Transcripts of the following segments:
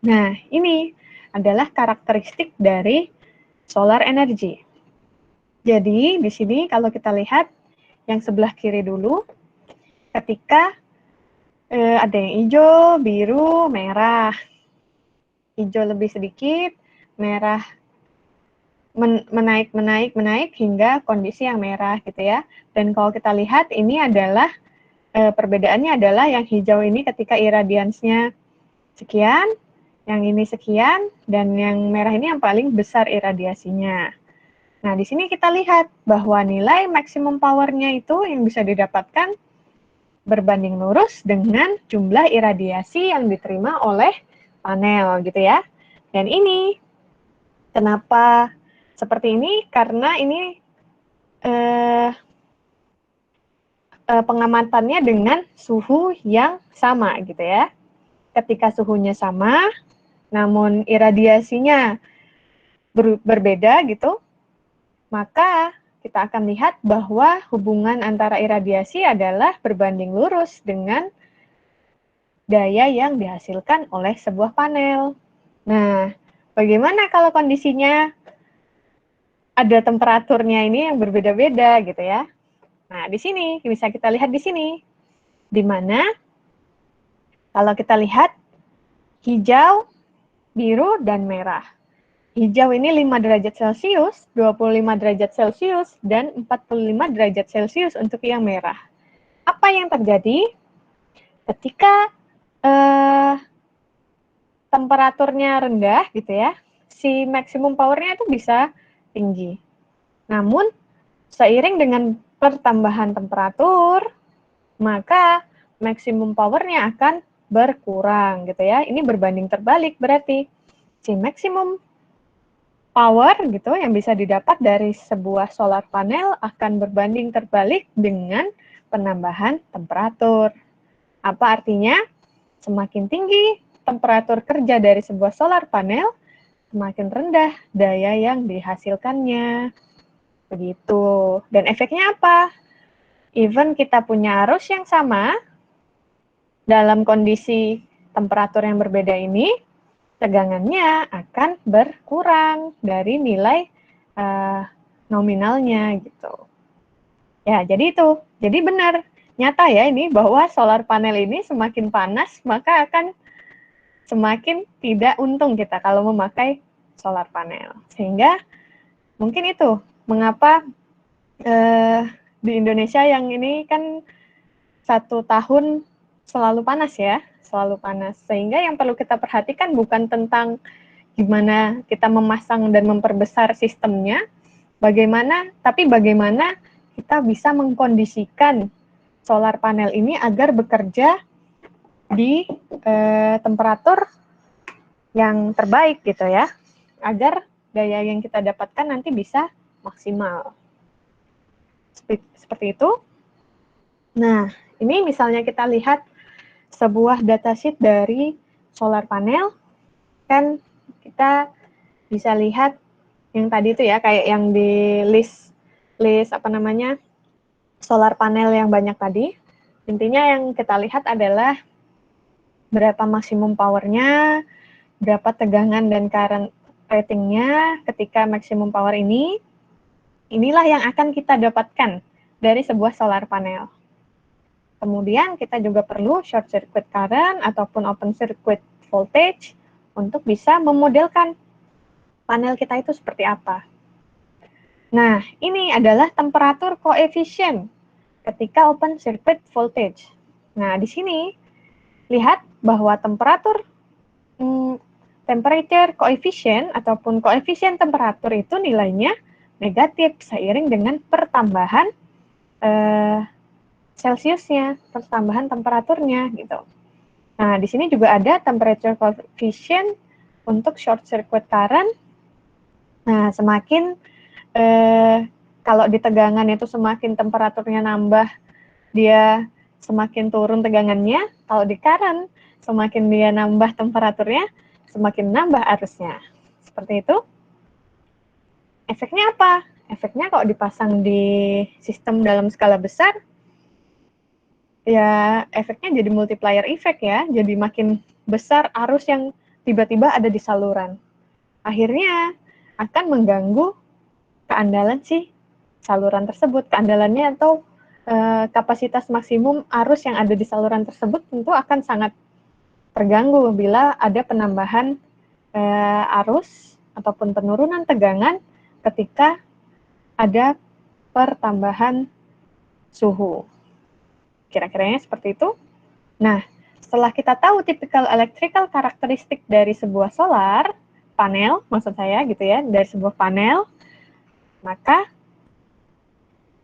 Nah, ini adalah karakteristik dari solar energy. Jadi, di sini kalau kita lihat yang sebelah kiri dulu, ketika ada yang hijau, biru, merah. Hijau lebih sedikit, merah menaik hingga kondisi yang merah gitu ya. Dan kalau kita lihat ini adalah perbedaannya adalah yang hijau ini ketika iradiansnya sekian, yang ini sekian, dan yang merah ini yang paling besar iradiasinya. Nah, di sini kita lihat bahwa nilai maksimum power-nya itu yang bisa didapatkan berbanding lurus dengan jumlah iradiasi yang diterima oleh panel gitu ya. Dan ini kenapa seperti ini? Karena ini pengamatannya dengan suhu yang sama gitu ya. Ketika suhunya sama, namun iradiasinya berbeda gitu, maka kita akan lihat bahwa hubungan antara iradiasi adalah berbanding lurus dengan daya yang dihasilkan oleh sebuah panel. Nah, bagaimana kalau kondisinya ada temperaturnya ini yang berbeda-beda gitu ya? Nah, di sini bisa kita lihat di sini, di mana kalau kita lihat hijau, biru, dan merah. Hijau ini 5 derajat Celcius, 25 derajat Celcius, dan 45 derajat Celcius untuk yang merah. Apa yang terjadi ketika temperaturnya rendah gitu ya, si maksimum powernya itu bisa tinggi. Namun, seiring dengan pertambahan temperatur, maka maksimum powernya akan berkurang gitu ya. Ini berbanding terbalik berarti si maksimum power gitu yang bisa didapat dari sebuah solar panel akan berbanding terbalik dengan penambahan temperatur. Apa artinya? Semakin tinggi temperatur kerja dari sebuah solar panel, semakin rendah daya yang dihasilkannya. Begitu. Dan efeknya apa? Even kita punya arus yang sama, dalam kondisi temperatur yang berbeda ini, tegangannya akan berkurang dari nilai nominalnya gitu. Ya, jadi itu. Jadi benar, nyata ya ini bahwa solar panel ini semakin panas, maka akan semakin tidak untung kita kalau memakai solar panel. Sehingga mungkin itu mengapa di Indonesia yang ini kan 1 tahun selalu panas ya, selalu panas. Sehingga yang perlu kita perhatikan bukan tentang gimana kita memasang dan memperbesar sistemnya, tapi bagaimana kita bisa mengkondisikan solar panel ini agar bekerja di temperatur yang terbaik gitu ya, agar daya yang kita dapatkan nanti bisa maksimal. Seperti itu. Nah, ini misalnya kita lihat sebuah datasheet dari solar panel, kan kita bisa lihat yang tadi itu ya, kayak yang di list solar panel yang banyak tadi. Intinya yang kita lihat adalah berapa maksimum powernya, berapa tegangan dan current ratingnya ketika maksimum power ini. Inilah yang akan kita dapatkan dari sebuah solar panel. Kemudian kita juga perlu short circuit current ataupun open circuit voltage untuk bisa memodelkan panel kita itu seperti apa. Nah, ini adalah temperatur koefisien ketika open circuit voltage. Nah, di sini lihat bahwa temperature coefficient ataupun koefisien temperatur itu nilainya negatif seiring dengan pertambahan Celsiusnya, pertambahan temperaturnya gitu. Nah, di sini juga ada temperature coefficient untuk short circuit current. Nah, semakin kalau di tegangan itu semakin temperaturnya nambah, dia semakin turun tegangannya. Kalau di current, semakin dia nambah temperaturnya, semakin nambah arusnya. Seperti itu. Efeknya apa? Efeknya kalau dipasang di sistem dalam skala besar, ya efeknya jadi multiplier effect ya. Jadi makin besar arus yang tiba-tiba ada di saluran. Akhirnya akan mengganggu keandalan si saluran tersebut. Keandalannya atau kapasitas maksimum arus yang ada di saluran tersebut tentu akan sangat terganggu bila ada penambahan arus ataupun penurunan tegangan ketika ada pertambahan suhu. Kira-kiranya seperti itu. Nah, setelah kita tahu typical electrical karakteristik dari sebuah solar panel, maksud saya gitu ya, dari sebuah panel, maka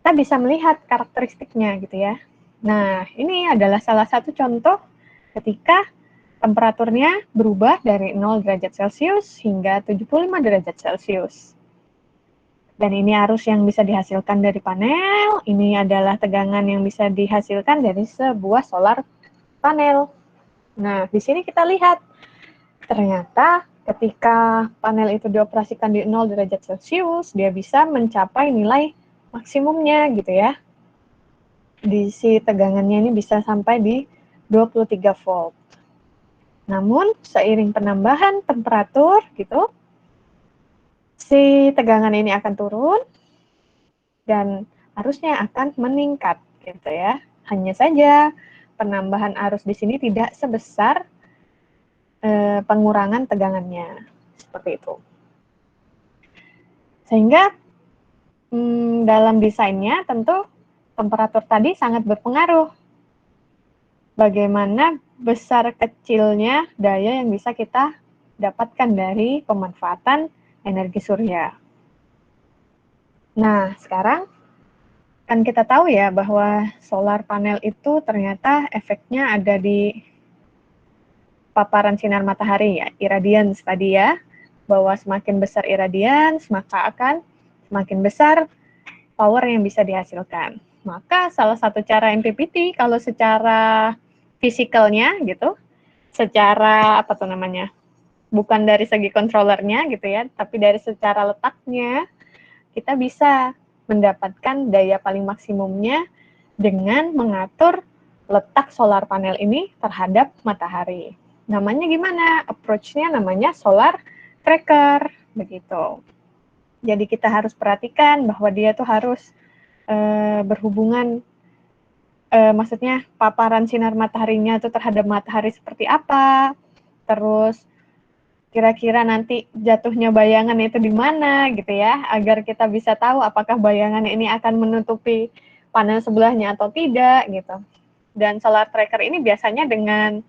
kita bisa melihat karakteristiknya gitu ya. Nah, ini adalah salah satu contoh ketika temperaturnya berubah dari 0 derajat Celcius hingga 75 derajat Celcius. Dan ini arus yang bisa dihasilkan dari panel, ini adalah tegangan yang bisa dihasilkan dari sebuah solar panel. Nah, di sini kita lihat, ternyata ketika panel itu dioperasikan di 0 derajat Celcius, dia bisa mencapai nilai maksimumnya gitu ya. Di si tegangannya ini bisa sampai di 23 volt. Namun, seiring penambahan temperatur gitu, si tegangan ini akan turun dan arusnya akan meningkat gitu ya. Hanya saja penambahan arus di sini tidak sebesar pengurangan tegangannya. Seperti itu. Sehingga dalam desainnya tentu temperatur tadi sangat berpengaruh. Bagaimana besar kecilnya daya yang bisa kita dapatkan dari pemanfaatan energi surya. Nah, sekarang kan kita tahu ya bahwa solar panel itu ternyata efeknya ada di paparan sinar matahari ya, irradiance tadi ya, bahwa semakin besar irradiance maka akan semakin besar power yang bisa dihasilkan. Maka salah satu cara MPPT kalau secara fisikalnya gitu, secara apa tuh namanya, bukan dari segi controllernya gitu ya, tapi dari secara letaknya, kita bisa mendapatkan daya paling maksimumnya dengan mengatur letak solar panel ini terhadap matahari. Namanya gimana? Approach-nya namanya solar tracker, begitu. Jadi kita harus perhatikan bahwa dia tuh harus berhubungan, maksudnya paparan sinar mataharinya itu terhadap matahari seperti apa, terus kira-kira nanti jatuhnya bayangan itu di mana gitu ya, agar kita bisa tahu apakah bayangan ini akan menutupi panel sebelahnya atau tidak gitu. Dan solar tracker ini biasanya dengan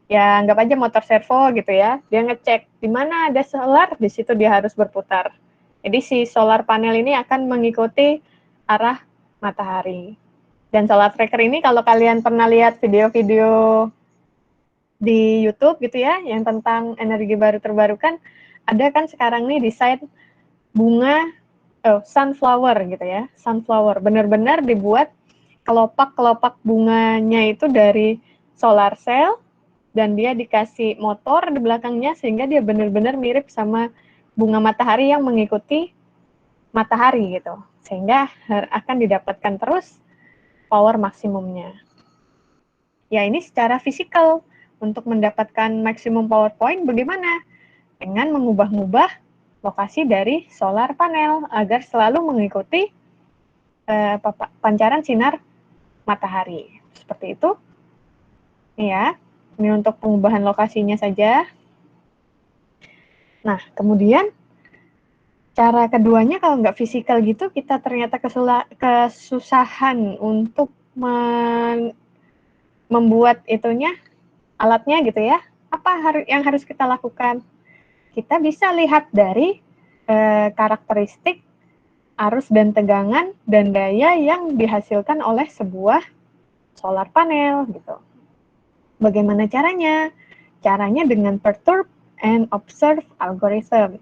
ya anggap aja motor servo gitu ya, dia ngecek di mana ada solar, di situ dia harus berputar. Jadi si solar panel ini akan mengikuti arah matahari. Dan solar tracker ini kalau kalian pernah lihat video-video di YouTube gitu ya, yang tentang energi baru terbarukan, ada kan sekarang nih desain bunga sunflower gitu ya, sunflower benar-benar dibuat kelopak-kelopak bunganya itu dari solar cell dan dia dikasih motor di belakangnya sehingga dia benar-benar mirip sama bunga matahari yang mengikuti matahari gitu, sehingga akan didapatkan terus power maksimumnya. Ya ini secara fisikal, untuk mendapatkan maksimum power point bagaimana? Dengan mengubah-ubah lokasi dari solar panel agar selalu mengikuti pancaran sinar matahari. Seperti itu. Ya, ini untuk pengubahan lokasinya saja. Nah, kemudian cara keduanya kalau nggak fisikal gitu, kita ternyata kesusahan untuk membuat itunya, alatnya gitu ya. Apa yang harus kita lakukan? Kita bisa lihat dari karakteristik arus dan tegangan dan daya yang dihasilkan oleh sebuah solar panel gitu. Bagaimana caranya? Caranya dengan perturb and observe algorithm.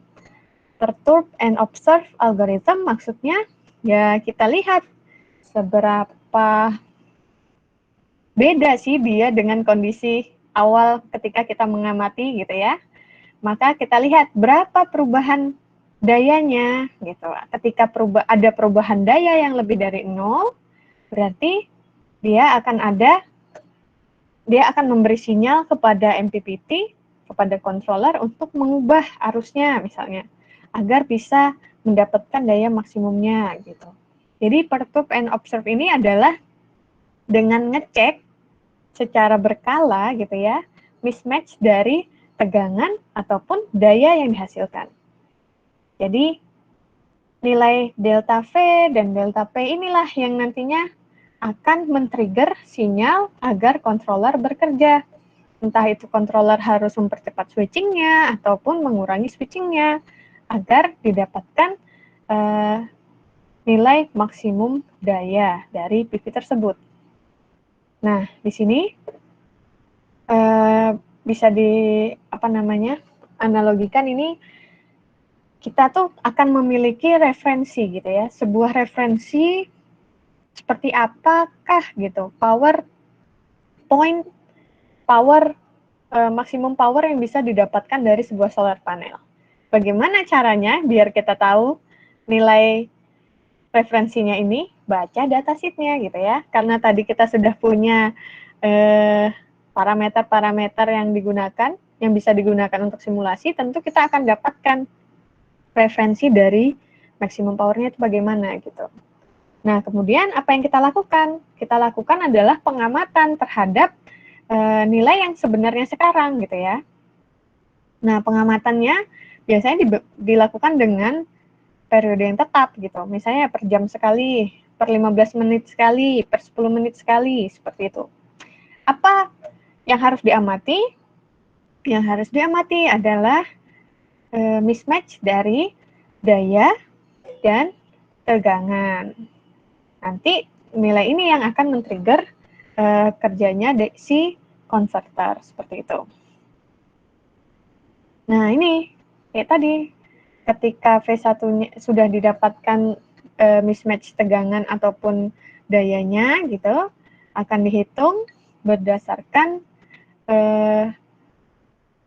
Perturb and observe algorithm maksudnya ya kita lihat seberapa beda sih dia dengan kondisi awal ketika kita mengamati gitu ya. Maka kita lihat berapa perubahan dayanya gitu. Ketika ada perubahan daya yang lebih dari 0, berarti dia akan memberi sinyal kepada MPPT, kepada controller untuk mengubah arusnya misalnya, agar bisa mendapatkan daya maksimumnya gitu. Jadi perturb and observe ini adalah dengan ngecek secara berkala gitu ya, mismatch dari tegangan ataupun daya yang dihasilkan. Jadi nilai delta V dan delta P inilah yang nantinya akan men-trigger sinyal agar controller bekerja. Entah itu controller harus mempercepat switchingnya ataupun mengurangi switchingnya agar didapatkan nilai maksimum daya dari PV tersebut. Nah, di sini bisa analogikan ini, kita tuh akan memiliki referensi gitu ya, sebuah referensi seperti apakah gitu power point, maksimum power yang bisa didapatkan dari sebuah solar panel. Bagaimana caranya biar kita tahu nilai referensinya ini? Baca datasheet-nya gitu ya, karena tadi kita sudah punya parameter-parameter yang bisa digunakan untuk simulasi, tentu kita akan dapatkan referensi dari maksimum powernya itu bagaimana gitu. Nah, kemudian apa yang kita lakukan? Kita lakukan adalah pengamatan terhadap nilai yang sebenarnya sekarang gitu ya. Nah, pengamatannya biasanya dilakukan dengan periode yang tetap gitu. Misalnya per jam sekali, per 15 menit sekali, per 10 menit sekali, seperti itu. Apa yang harus diamati? Yang harus diamati adalah mismatch dari daya dan tegangan. Nanti nilai ini yang akan men-trigger kerjanya si converter, seperti itu. Nah, ini kayak tadi, ketika V1 sudah didapatkan mismatch tegangan ataupun dayanya gitu, akan dihitung berdasarkan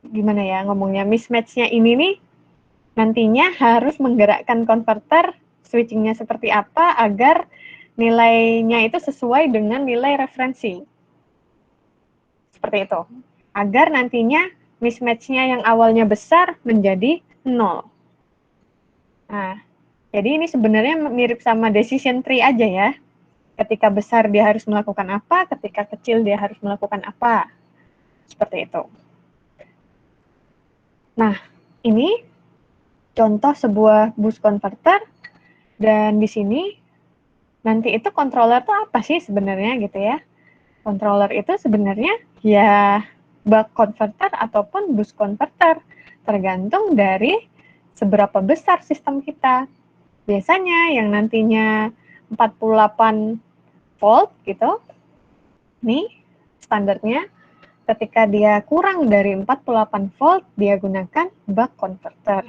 gimana ya ngomongnya, mismatch-nya ini nih nantinya harus menggerakkan converter, switching-nya seperti apa agar nilainya itu sesuai dengan nilai referensi. Seperti itu. Agar nantinya mismatch-nya yang awalnya besar menjadi 0. Nah, jadi ini sebenarnya mirip sama decision tree aja ya. Ketika besar dia harus melakukan apa, ketika kecil dia harus melakukan apa. Seperti itu. Nah, ini contoh sebuah boost converter, dan di sini nanti itu controller itu apa sih sebenarnya gitu ya. Controller itu sebenarnya ya buck converter ataupun boost converter, tergantung dari seberapa besar sistem kita. Biasanya yang nantinya 48 volt gitu, nih standarnya ketika dia kurang dari 48 volt, dia gunakan buck converter.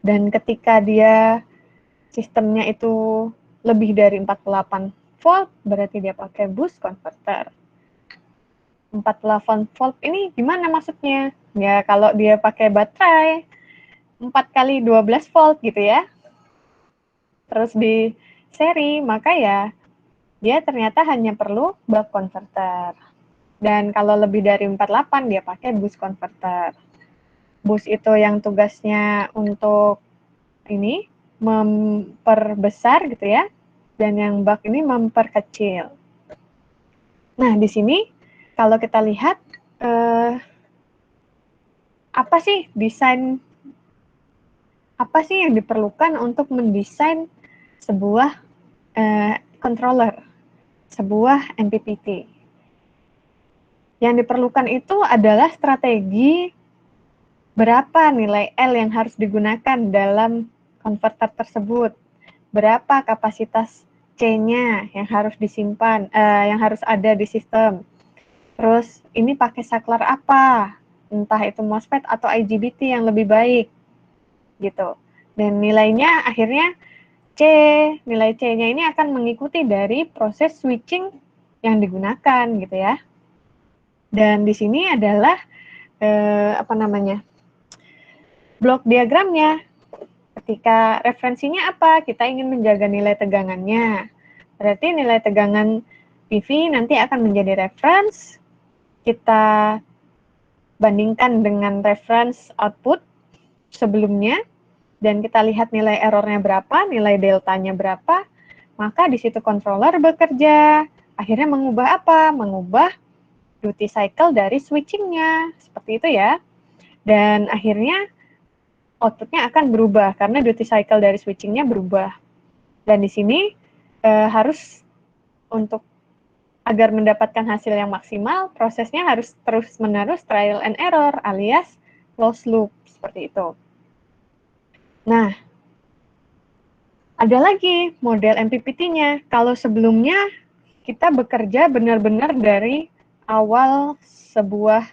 Dan ketika dia sistemnya itu lebih dari 48 volt, berarti dia pakai boost converter. 48 volt ini gimana maksudnya? Ya kalau dia pakai baterai 4 kali 12 volt gitu ya, terus di seri, maka ya dia ternyata hanya perlu buck converter. Dan kalau lebih dari 48 dia pakai boost converter. Boost itu yang tugasnya untuk ini memperbesar gitu ya, dan yang buck ini memperkecil. Nah, di sini kalau kita lihat apa sih yang diperlukan untuk mendesain sebuah controller, sebuah MPPT. Yang diperlukan itu adalah strategi berapa nilai L yang harus digunakan dalam converter tersebut, berapa kapasitas C-nya yang harus disimpan, yang harus ada di sistem. Terus ini pakai saklar apa, entah itu MOSFET atau IGBT yang lebih baik, gitu. Dan nilainya akhirnya nilai C-nya ini akan mengikuti dari proses switching yang digunakan, gitu ya. Dan di sini adalah blok diagramnya. Ketika referensinya apa? Kita ingin menjaga nilai tegangannya. Berarti nilai tegangan PV nanti akan menjadi reference. Kita bandingkan dengan reference output sebelumnya, dan kita lihat nilai errornya berapa, nilai deltanya berapa, maka di situ controller bekerja. Akhirnya mengubah apa? Mengubah duty cycle dari switchingnya, seperti itu ya. Dan akhirnya outputnya akan berubah karena duty cycle dari switchingnya berubah. Dan di sini harus untuk agar mendapatkan hasil yang maksimal, prosesnya harus terus-menerus trial and error alias closed loop, seperti itu. Nah, ada lagi model MPPT-nya. Kalau sebelumnya kita bekerja benar-benar dari awal sebuah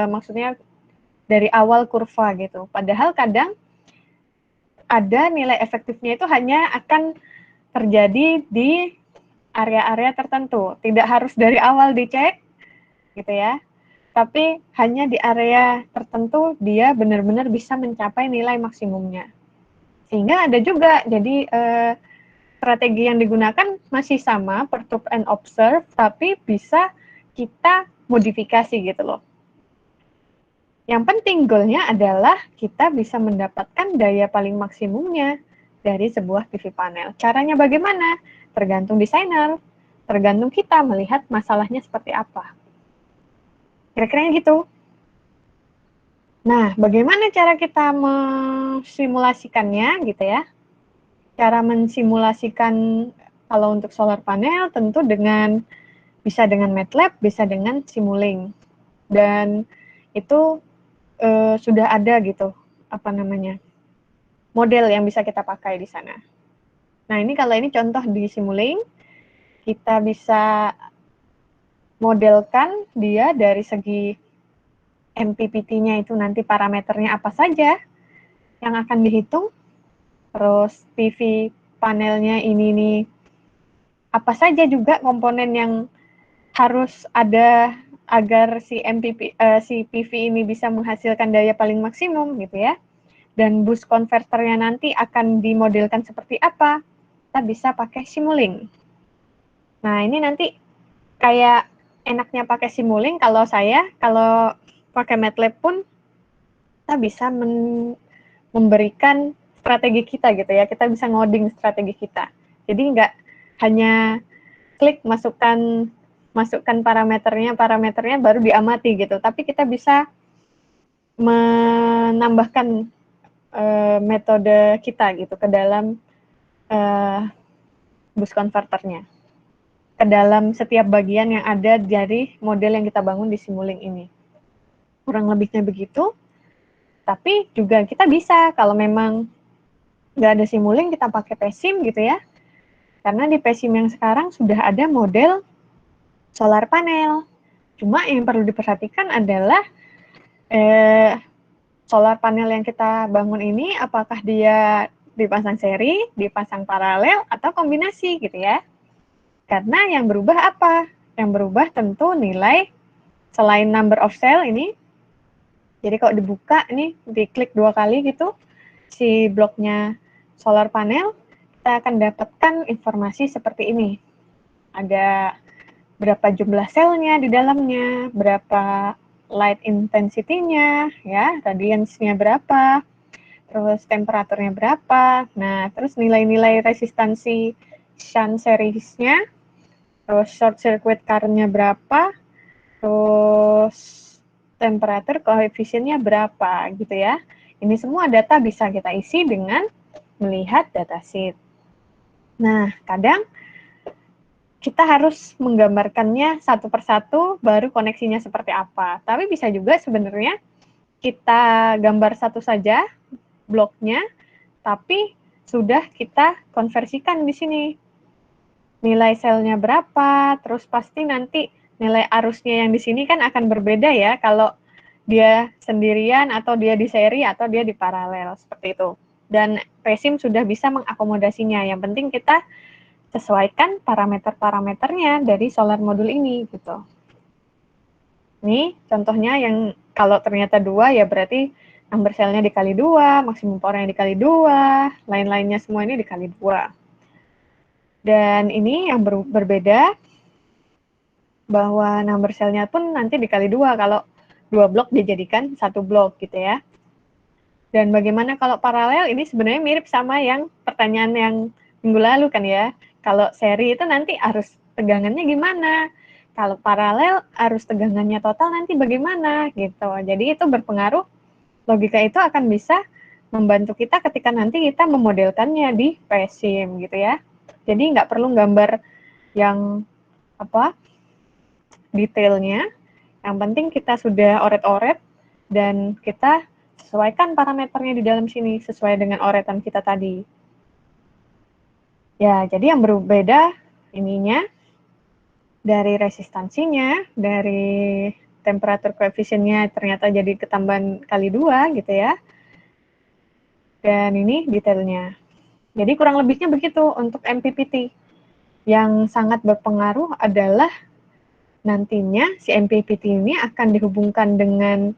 maksudnya dari awal kurva gitu. Padahal kadang ada nilai efektifnya itu hanya akan terjadi di area-area tertentu. Tidak harus dari awal dicek gitu ya. Tapi hanya di area tertentu dia benar-benar bisa mencapai nilai maksimumnya. Sehingga ada juga, jadi strategi yang digunakan masih sama, perturb and observe, tapi bisa kita modifikasi gitu loh. Yang penting goalnya adalah kita bisa mendapatkan daya paling maksimumnya dari sebuah PV panel. Caranya bagaimana? Tergantung desainer, tergantung kita melihat masalahnya seperti apa. Kira-kira gitu. Nah, bagaimana cara kita mensimulasikannya gitu ya? Cara mensimulasikan kalau untuk solar panel tentu bisa dengan MATLAB, bisa dengan Simulink. Dan itu sudah ada gitu, model yang bisa kita pakai di sana. Nah, ini kalau ini contoh di Simulink, kita bisa modelkan dia dari segi MPPT-nya itu nanti parameternya apa saja yang akan dihitung, terus PV panelnya ini nih, apa saja juga komponen yang harus ada agar si PV ini bisa menghasilkan daya paling maksimum gitu ya. Dan boost converternya nanti akan dimodelkan seperti apa, kita bisa pakai Simulink. Nah, ini nanti kayak enaknya pakai Simulink, kalau pakai MATLAB pun kita bisa memberikan strategi kita gitu ya, kita bisa ngoding strategi kita. Jadi nggak hanya klik masukkan parameternya baru diamati gitu, tapi kita bisa menambahkan metode kita gitu ke dalam boost converternya, ke dalam setiap bagian yang ada dari model yang kita bangun di Simulink ini. Kurang lebihnya begitu. Tapi juga kita bisa, kalau memang nggak ada Simulink, kita pakai PESIM gitu ya. Karena di PESIM yang sekarang sudah ada model solar panel. Cuma yang perlu diperhatikan adalah solar panel yang kita bangun ini apakah dia dipasang seri, dipasang paralel, atau kombinasi gitu ya. Karena yang berubah apa? Yang berubah tentu nilai selain number of cell ini. Jadi kalau dibuka ini, diklik 2 kali gitu, si bloknya solar panel, kita akan dapatkan informasi seperti ini. Ada berapa jumlah selnya di dalamnya, berapa light intensity-nya, ya, radiance-nya berapa, terus temperaturnya berapa, nah, terus nilai-nilai resistansi shunt series-nya, terus short circuit current-nya berapa, terus temperatur koefisiennya berapa, gitu ya. Ini semua data bisa kita isi dengan melihat datasheet. Nah, kadang kita harus menggambarkannya satu persatu, baru koneksinya seperti apa. Tapi bisa juga sebenarnya kita gambar satu saja bloknya, tapi sudah kita konversikan di sini. Nilai selnya berapa, terus pasti nanti nilai arusnya yang di sini kan akan berbeda ya, kalau dia sendirian atau dia di seri atau dia di paralel, seperti itu. Dan PESIM sudah bisa mengakomodasinya, yang penting kita sesuaikan parameter-parameternya dari solar modul ini gitu. Ini contohnya yang kalau ternyata 2 ya berarti number cell-nya dikali 2, maksimum power-nya dikali 2, lain-lainnya semua ini dikali 2. Dan ini yang berbeda bahwa number cell-nya pun nanti dikali 2 kalau 2 blok dijadikan 1 blok gitu ya. Dan bagaimana kalau paralel, ini sebenarnya mirip sama yang pertanyaan yang minggu lalu kan ya. Kalau seri itu nanti arus tegangannya gimana? Kalau paralel arus tegangannya total nanti bagaimana gitu. Jadi itu berpengaruh, logika itu akan bisa membantu kita ketika nanti kita memodelkannya di PSIM gitu ya. Jadi nggak perlu gambar yang detailnya, yang penting kita sudah oret-oret dan kita sesuaikan parameternya di dalam sini sesuai dengan oretan kita tadi. Ya, jadi yang berbeda ininya dari resistansinya, dari temperatur koefisiennya ternyata jadi ketambahan kali 2 gitu ya. Dan ini detailnya. Jadi kurang lebihnya begitu untuk MPPT. Yang sangat berpengaruh adalah nantinya si MPPT ini akan dihubungkan dengan